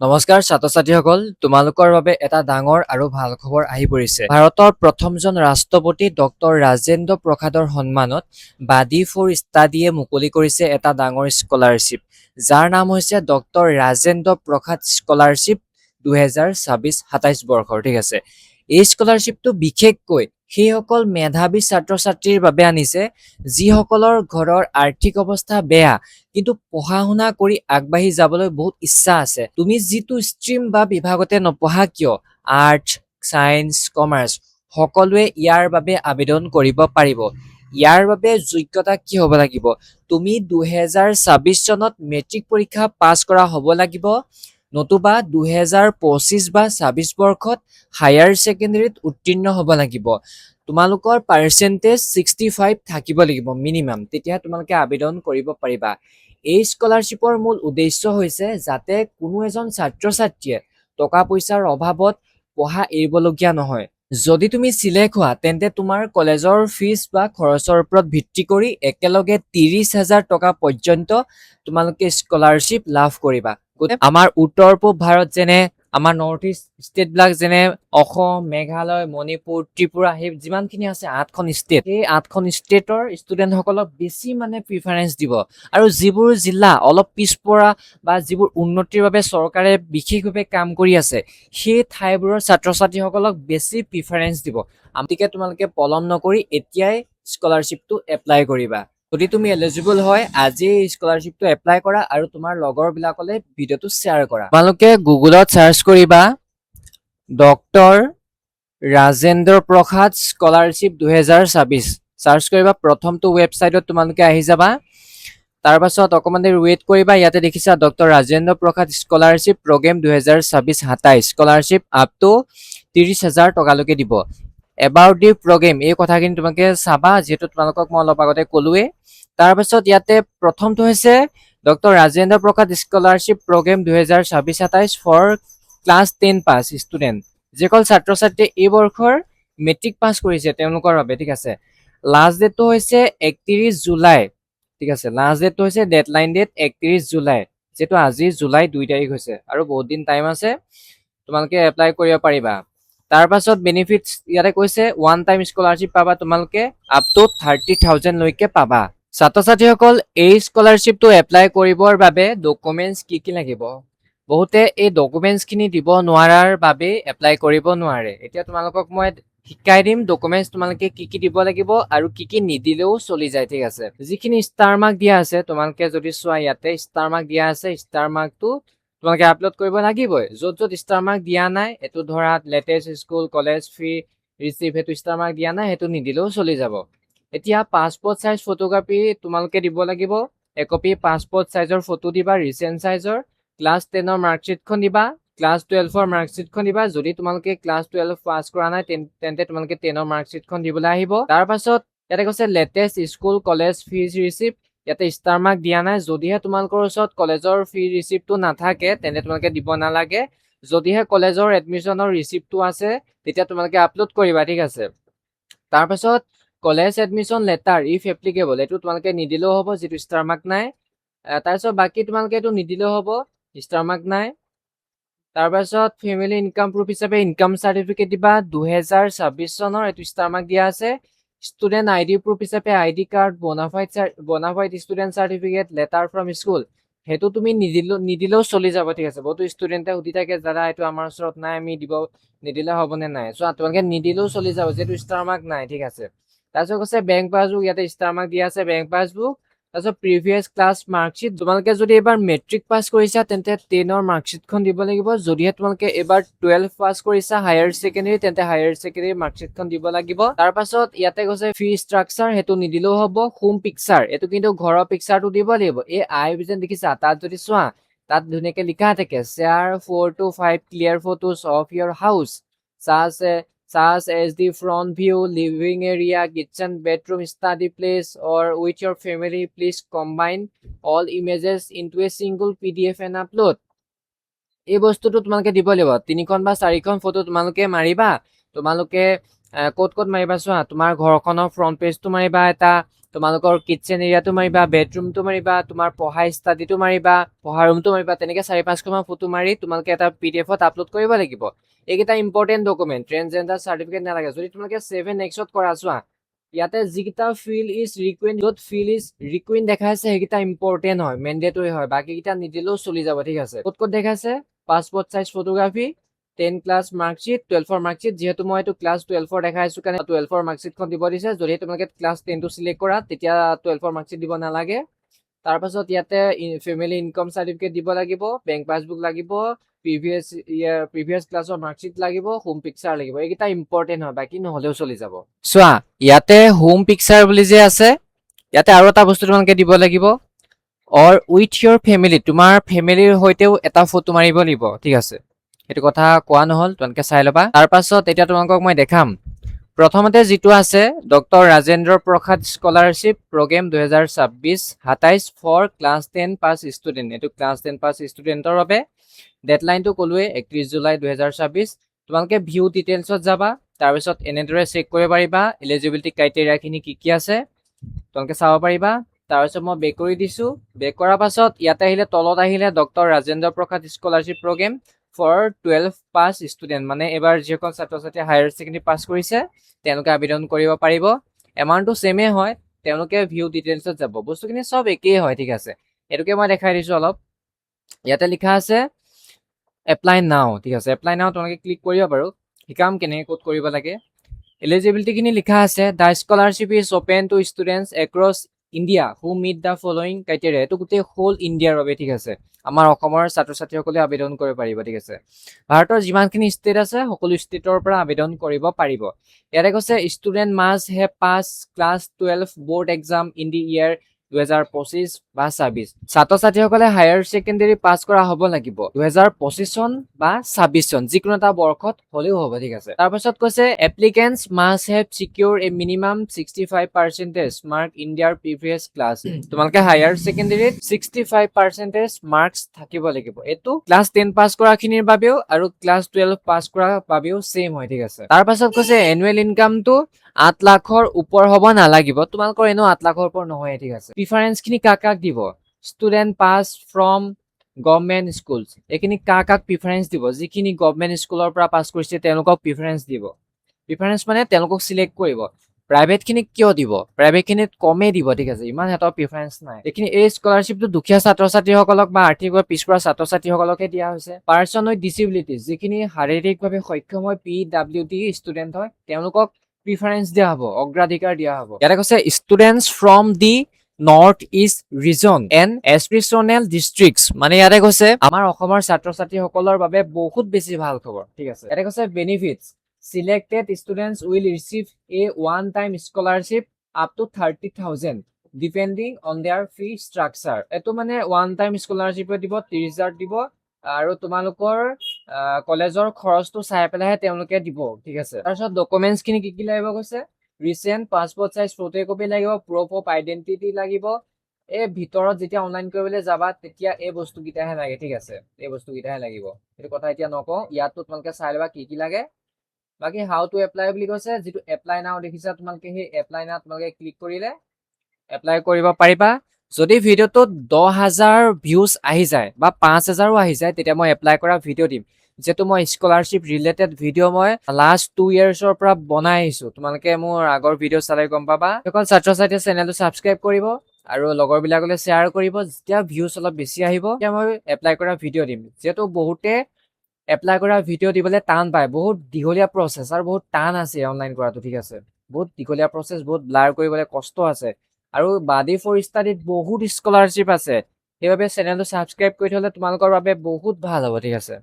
নমস্কাৰ ছাত্ৰ ছাত্ৰীসকল, তোমালোকৰ বাবে এটা ডাঙৰ আৰু ভাল খবৰ আহি পৰিছে। ভাৰতৰ প্ৰথমজন ৰাষ্ট্ৰপতি ডক্টৰ ৰাজেন্দ্ৰ প্ৰসাদৰ সন্মানত বাডি ফৰ ষ্টাডিয়ে মুকলি কৰিছে এটা ডাঙৰ স্কলাৰশ্বিপ, যাৰ নাম হৈছে ডক্টৰ ৰাজেন্দ্ৰ প্ৰসাদ স্কলাৰশ্বিপ 2026-27 বৰ্ষৰ। ঠিক আছে, এই স্কলাৰশ্বিপটো বিশেষকৈ সেইসকল মেধাৱী ছাত্ৰ ছাত্ৰীৰ বাবে আনিছে যিসকলৰ ঘৰৰ আৰ্থিক অৱস্থা বেয়া কিন্তু পঢ়া শুনা কৰি আগবাঢ়ি যাবলৈ বহুত ইচ্ছা আছে। তুমি যিটো ষ্ট্ৰীম বা বিভাগতে নপঢ়া কিয়, আৰ্টছ, ছায়েন্স, কমাৰ্চ, সকলোৱে ইয়াৰ বাবে আবেদন কৰিব পাৰিব। ইয়াৰ বাবে যোগ্যতা কি হ'ব লাগিব? তুমি 2026 চনত মেট্ৰিক পৰীক্ষা পাছ কৰা হ'ব লাগিব, নতুবা 2025 বা 26 বৰ্ষত হায়াৰ ছেকেণ্ডেৰীত উত্তীৰ্ণ হ'ব লাগিব। তোমালোকৰ পাৰ্চেণ্টেজ 65 থাকিব লাগিব মিনিমাম, তেতিয়াহে তোমালোকে আবেদন কৰিব পাৰিবা। এই স্কলাৰশ্বিপৰ মূল উদ্দেশ্য হৈছে যাতে কোনো এজন ছাত্ৰ ছাত্ৰীয়ে টকা পইচাৰ অভাৱত পঢ়া এৰিবলগীয়া নহয়। যদি তুমি চিলেক্ট হোৱা তেন্তে তোমাৰ কলেজৰ ফিজ বা খৰচৰ ওপৰত ভিত্তি কৰি একেলগে 30,000 টকা পৰ্যন্ত তোমালোকে স্কলাৰশ্বিপ লাভ কৰিবা। আমাৰ উত্তৰ পূব ভাৰত যেনে আমাৰ নৰ্থ ইষ্ট ষ্টেটবিলাক যেনে অসম, মেঘালয়, মণিপুৰ, ত্ৰিপুৰা, সেই যিমানখিনি আছে 8খন ষ্টেট, সেই 8খন ষ্টেটৰ ষ্টুডেণ্টসকলক বেছি প্ৰিফাৰেঞ্চ দিব। আৰু যিবোৰ জিলা অলপ পিছপৰা বা যিবোৰ উন্নতিৰ বাবে চৰকাৰে বিশেষভাৱে কাম কৰি আছে, সেই ঠাইবোৰৰ ছাত্ৰ ছাত্ৰীসকলক বেছি প্ৰিফাৰেঞ্চ দিব। গতিকে তোমালোকে পলম নকৰি এতিয়াই স্কলাৰশ্বিপটো এপ্লাই কৰিবা। যদি তুমি এলিজিবল হয়, আজি স্কলাৰশ্বিপটো এপ্লাই কৰা আৰু তোমাৰ লগৰবিলাকলৈ ভিডিঅ'টো শ্বেয়াৰ কৰা। তোমালোকে গুগলত চাৰ্চ কৰিবা doctor Rajendra Prasad scholarship 2026, search কৰিবা। প্ৰথমটো ৱেবছাইটত তোমালোকে আহি যাবা, তাৰ পাছত অকণমান দেৰি ৱেইট কৰিবা। ইয়াতে দেখিছা doctor Rajendra Prasad scholarship programme 2026-27, scholarship up to 30,000 টকালৈকে দিব। এবাউট দি প্ৰগ্ৰেম, এই কথাখিনি তোমালোকে চাবা, যিহেতু তোমালোকক মই অলপ আগতে ক'লোৱেই। তাৰপাছত ইয়াতে প্ৰথমটো হৈছে doctor Rajendra Prasad scholarship programme 2026-27 for class 10 pass student, যিসকল ছাত্ৰ ছাত্ৰীয়ে এই বৰ্ষৰ মেট্ৰিক পাছ কৰিছে তেওঁলোকৰ বাবে। ঠিক আছে, লাষ্ট ডেটটো হৈছে 31 জুলাই। ঠিক আছে, লাষ্ট ডেটটো হৈছে ডেডলাইন ডেট 31 জুলাই, যিহেতু আজি জুলাই 2 তাৰিখ হৈছে আৰু বহুত দিন টাইম আছে, তোমালোকে এপ্লাই কৰিব পাৰিবা। তাৰ পাছত বেনিফিটছ ইয়াতে কৈছে ওৱান টাইম স্কলাৰশ্বিপ পাবা তোমালোকে আপ টু 30,000 লৈকে পাবা। ছাত্ৰ ছাত্ৰীসকল, এই স্কলাৰশ্বিপটো এপ্লাই কৰিবৰ বাবে ডকুমেণ্টছ কি কি লাগিব? বহুতে এই ডকুমেণ্টছখিনি দিব নোৱাৰাৰ বাবে এপ্লাই কৰিব নোৱাৰে। এতিয়া তোমালোকক মই শিকাই দিম ডকুমেণ্টছ তোমালোকে কি কি দিব লাগিব আৰু কি কি নিদিলেও চলি যায়। ঠিক আছে, যিখিনি ষ্টাৰ মাৰ্ক দিয়া আছে, তোমালোকে যদি চোৱা ইয়াতে ষ্টাৰ মাৰ্ক দিয়া আছে, ষ্টাৰ মাৰ্কটো তোমালোকে আপলোড কৰিব লাগিবই। য'ত য'ত ষ্টাৰ মাৰ্ক দিয়া নাই, এইটো ধৰা লেটেষ্ট স্কুল কলেজ ফি ৰিচিভ, সেইটো ষ্টাৰ মাৰ্ক দিয়া নাই, সেইটো নিদিলেও চলি যাব। এতিয়া পাছপৰ্ট চাইজ ফটোগ্ৰাফী তোমালোকে দিব লাগিব, একপি পাছপৰ্ট চাইজৰ ফটো দিবা, ৰিচেণ্ট চাইজৰ। ক্লাছ 10ৰ মাৰ্কশ্বিটখন দিবা, ক্লাছ 12ৰ মাৰ্কশ্বিটখন দিবা। যদি তোমালোকে ক্লাছ 12 পাছ কৰা নাই তেন্তে তোমালোকে 10ৰ মাৰ্কশ্বিটখন দিবলৈ আহিব। তাৰ পাছত ইয়াতে কৈছে latest school college fees receipt, ইয়াতে ষ্টাৰ মাৰ্ক দিয়া নাই। যদিহে তোমালোকৰ ওচৰত কলেজৰ ফি ৰিচিপ্টটো নাথাকে তেন্তে তোমালোকে দিব নালাগে। যদিহে কলেজৰ এডমিশ্যনৰ ৰিচিপ্টটো আছে তেতিয়া তোমালোকে আপলোড কৰিবা। ঠিক আছে, তাৰপাছত college admission letter if applicable, এইটো তোমালোকে নিদিলেও হ'ব যিটো ষ্টাৰ মাৰ্ক নাই। তাৰপিছত বাকী তোমালোকে এইটো নিদিলেও হ'ব, ষ্টাৰ মাৰ্ক নাই। তাৰপাছত ফেমিলি ইনকাম প্ৰুফ হিচাপে ইনকাম চাৰ্টিফিকেট দিবা 2026 চনৰ, এইটো ষ্টাৰ মাৰ্ক দিয়া আছে। ষ্টুডেণ্ট আইডি প্ৰুফ হিচাপে ID card, bonafide student certificate, letter from school, সেইটো তুমি নিদিলেও চলি যাব। ঠিক আছে, বহুতো ষ্টুডেণ্টে সুধি থাকে দাদা এইটো আমাৰ ওচৰত নাই, আমি নিদিলে হ'বনে নাই। চ' তোমালোকে নিদিলেও চলি যাব যিহেতু ষ্টাৰ মাৰ্ক নাই। ঠিক আছে, তাৰপিছত কৈছে বেংক পাছবুক, ইয়াতে ষ্টাৰ মাৰ্ক দিয়া আছে বেংক পাছবুক। তাৰপিছত প্ৰিভিয়াছ ক্লাছ মাৰ্কশ্বিট, তোমালোকে যদি এবাৰ মেট্ৰিক পাছ কৰিছা তেন্তে 10ৰ মাৰ্কশ্বিটখন দিব লাগিব। যদিহে তোমালোকে এবাৰ 12 পাছ কৰিছা হায়াৰ ছেকেণ্ডেৰী তেন্তে হায়াৰ ছেকেণ্ডেৰী মাৰ্কশ্বিটখন দিব লাগিব। তাৰপাছত ইয়াতে কৈছে ফি ষ্ট্ৰাকচাৰ, সেইটো নিদিলেও হ'ব। হোম পিকচাৰ, এইটো কিন্তু ঘৰৰ পিকচাৰটো দিব লাগিব। এই আই ভিজন দেখিছা, তাত যদি চোৱা তাত ধুনীয়াকে লিখা থাকে share 4 to 5 clear photos of your house such as the front view, living area, kitchen, bedroom, study place or with your family. Please combine all images into a single PDF and upload. এই বস্তুটো তোমালোকে দিব লাগিব। 3খন বা 4খন photo তোমালোকে মাৰিবা। তোমালোকে ক'ত মাৰিবা চোৱা, তোমাৰ ঘৰখনৰ ফ্ৰণ্ট পেজটো মাৰিবা এটা, তোমালোকৰ কিটচেন এৰিয়াটো মাৰিবা, বেডৰুমটো মাৰিবা, তোমাৰ পঢ়া ষ্টাডিটো মাৰিবা, পঢ়া ৰুমটো মাৰিবা, তেনেকে 4-5খনমান ফটো মাৰি তোমালোকে এটা PDF-ত আপলোড কৰিব লাগিব। এইকেইটা ইম্পৰ্টেণ্ট ডকুমেণ্ট। ট্ৰেন্সজেণ্ডাৰ চাৰ্টিফিকেট নালাগে। যদি তোমালোকে 7X-ত কৰা, চোৱা ইয়াতে যিকেইটা ফিল্ড ইজ ৰিকুইন, য'ত ফিল্ড ইজ ৰিকুইন দেখাইছে সেইকেইটা ইম্পৰ্টেণ্ট হয়, মেণ্ডেটৰী হয়। বাকীকেইটা নিদিলেও চলি যাব, ঠিক আছে। ক'ত দেখাইছে? Passport size photography, 10 class marksheet, 12ৰ মাৰ্কশ্বিট। যিহেতু মই এইটো ক্লাছ 12ৰ দেখাইছো কাৰণে 12ৰ মাৰ্কশ্বিটখন দিব দিছে। যদি তোমালোকে ক্লাছ 10টো চিলেক্ট কৰা তেতিয়া 12ৰ মাৰ্কশ্বিট দিব নালাগে। তাৰপাছত ইয়াতে ফেমিলি ইনকম চাৰ্টিফিকেট দিব লাগিব, বেংক পাছবুক লাগিব, প্ৰিভিয়াছ ক্লাছৰ মাৰ্কশ্বিট লাগিব, হোম পিকচাৰ লাগিব। এইকেইটা ইম্পৰ্টেণ্ট হয়, বাকী নহ'লেও চলি যাব। চোৱা ইয়াতে হোম পিকচাৰ বুলি যে আছে, ইয়াতে আৰু এটা বস্তু তোমালোকে দিব লাগিব, অৰ উইথ ইয়ৰ ফেমিলি, তোমাৰ ফেমিলিৰ সৈতেও এটা ফটো মাৰিব লাগিব, ঠিক আছে। সেইটো কথা কোৱা নহ'ল, তোমালোকে চাই ল'বা। তাৰপাছত এতিয়া তোমালোকক মই দেখাম। প্ৰথমতে যিটো আছে doctor Rajendra Prasad scholarship programme 2026-27 for class 10 pass student. এইটো ক্লাছ 10 পাছ ষ্টুডেণ্টৰ বাবে। ডেডলাইনটো ক'লোৱে 31 জুলাই 2026। তোমালোকে ভিউ ডিটেইলছত যাবা, তাৰপিছত এনেদৰে চেক কৰিব পাৰিবা এলিজিবিলিটি ক্ৰাইটেৰিয়াখিনি কি আছে তোমালোকে চাব পাৰিবা। তাৰপিছত মই বেক কৰি দিছো। বেক কৰাৰ পাছত ইয়াতে আহিলে, তলত আহিলে doctor Rajendra Prasad scholarship programme for 12 pass student, মানে এবাৰ যিসকল ছাত্ৰ ছাত্ৰীয়ে হায়াৰ ছেকেণ্ডেৰী পাছ কৰিছে তেওঁলোকে আবেদন কৰিব পাৰিব। এমাউণ্টটো ছেমেই হয়, তেওঁলোকে ভিউ ডিটেইলছত যাব। বস্তুখিনি চব একেই হয়, ঠিক আছে। এইটোকে মই দেখাই দিছো অলপ। ইয়াতে লিখা আছে এপ্লাই নাও, ঠিক আছে। এপ্লাই নাও তোমালোকে ক্লিক কৰিব পাৰো। শিকাম কেনেকৈ ক'ত কৰিব লাগে। এলিজিবিলিটিখিনি লিখা আছে, the scholarship is open to students across India who meet the following criteria. এইটো গোটেই হোল ইণ্ডিয়াৰ বাবে, ঠিক আছে। আমাৰ অসমৰ ছাত্ৰ ছাত্ৰীসকলে আবেদন কৰিব পাৰিব, ঠিক আছে। ভাৰতৰ যিমানখিনি ষ্টেট আছে সকলো ষ্টেটৰ পৰা আবেদন কৰিব পাৰিব। ইয়াতে কৈছে student must have pass class 12 board exam in the year 2025 বা 26। ছাত্ৰ ছাত্ৰীসকলে হায়াৰ ছেকেণ্ডেৰী পাছ কৰা হ'ব লাগিব 2025 চন বা 26 চন, যিকোনো এটা বৰ্ষত হ'লেও হ'ব, ঠিক আছে। তাৰপাছত কৈছে applicants must have secure a minimum 65% mark in their previous class. তোমালোকে হায়াৰ ছেকেণ্ডেৰীত 65% মাৰ্কছ থাকিব লাগিব। এইটো ক্লাছ 10 পাছ কৰা খিনিৰ বাবেও আৰু ক্লাছ 12 পাছ কৰা বাবেও ছেম হয়, ঠিক আছে। তাৰপাছত কৈছে এনুৱেল ইনকামটো 8 লাখৰ ওপৰ হ'ব নালাগিব। তোমালোকৰ এনেও 8 লাখৰ ওপৰ নহয়, ঠিক আছে। প্ৰিফাৰেঞ্চখিনি কাক দিব? Student pass from government school. এইখিনি কাক প্ৰিফাৰেঞ্চ দিব? যিখিনি গভৰ্ণমেণ্ট স্কুলৰ পৰা পাছ কৰিছে তেওঁলোকক প্ৰিফাৰেঞ্চ দিব। প্ৰিফাৰেঞ্চ মানে তেওঁলোকক চিলেক্ট কৰিব। প্ৰাইভেটখিনিক কিয় দিব? প্ৰাইভেটখিনিত কমেই দিব, ঠিক আছে। ইমান সিহঁতৰ প্ৰিফাৰেঞ্চ নাই। এই স্কলাৰশ্বিপটো দুখীয়া ছাত্ৰ ছাত্ৰীসকলক বা আৰ্থিকভাৱে পিছপৰা ছাত্ৰ ছাত্ৰীসকলকহে দিয়া হৈছে। পাৰ্চন উইথ ডিছেবিলিটিজ, যিখিনি শাৰীৰিকভাৱে সক্ষম হয়, PWD ষ্টুডেণ্ট হয়, তেওঁলোকক প্ৰিফাৰেঞ্চ দিয়া হ'ব, অগ্ৰাধিকাৰ দিয়া হ'ব। ইয়াতে কৈছে students from the north east region and aspirational districts, মানে ইয়াতে কৈছে আমাৰ অসমৰ ছাত্ৰ ছাত্ৰীসকলৰ বাবে বহুত বেছি ভাল খবৰ, ঠিক আছে। ইয়াতে কৈছে benefits, selected students will receive a one-time scholarship up to 30,000 depending on their fee structure. এইটো মানে one time scholarship দিব, 30,000 দিব, আৰু তোমালোকৰ কলেজৰ খৰচটো চাই পেলাইহে তেওঁলোকে দিব, ঠিক আছে। তাৰপিছত ডকুমেণ্টছ খিনি কি লাগিব কৈছে, ৰিচেণ্ট পাছপৰ্ট চাইজ ফটোকপি লাগিব, প্ৰুফ অফ আইডেন্টিটি লাগিব। এই ভিতৰত যেতিয়া অনলাইন কৰিবলৈ যাবা তেতিয়া এই বস্তুকেইটাহে লাগে, ঠিক আছে। এই বস্তুকেইটাহে লাগিব। এইটো কথা এতিয়া নকওঁ, ইয়াতো তোমালোকে চাই ল'বা কি লাগে। বাকি হাউ টু এপ্লাই বুলি কৈছে, যিটো এপ্লাই নাও দেখিছা তোমালোকে, সেই এপ্লাই নাও তোমালোকে ক্লিক কৰিলে এপ্লাই কৰিব পাৰিবা। যদি ভিডিঅ'টোত 10,000 ভিউজ আহি যায় বা 5,000ও আহি যায় তেতিয়া মই এপ্লাই কৰা ভিডিঅ' দিম। যিহেতু মই স্কলাৰশ্বিপ ৰিলেটেড ভিডিঅ' মই লাষ্ট 2 yearsৰ পৰা বনাই আহিছো। তোমালোকে মোৰ আগৰ ভিডিঅ' চালে গম পাবা। সকল ছাত্ৰ ছাত্ৰীয়ে চেনেলটো ছাবস্ক্ৰাইব কৰিব আৰু লগৰবিলাকলৈ শ্বেয়াৰ কৰিব। যেতিয়া ভিউজ অলপ বেছি আহিব তেতিয়া মই এপ্লাই কৰা ভিডিঅ' দিম। যিহেতু বহুতে এপ্লাই কৰা ভিডিঅ' দিবলৈ টান পায়, বহুত দীঘলীয়া প্ৰচেছ আৰু বহুত টান আছে অনলাইন কৰাটো, ঠিক আছে। বহুত দীঘলীয়া প্ৰচেছ, বহুত ব্লাৰ কৰিবলৈ কষ্ট আছে, আৰু বাডি ফৰ ষ্টাডিত বহুত স্কলাৰশ্বিপ আছে। সেইবাবে চেনেলটো ছাবস্ক্ৰাইব কৰি থ'লে তোমালোকৰ বাবে বহুত ভাল হ'ব, ঠিক আছে।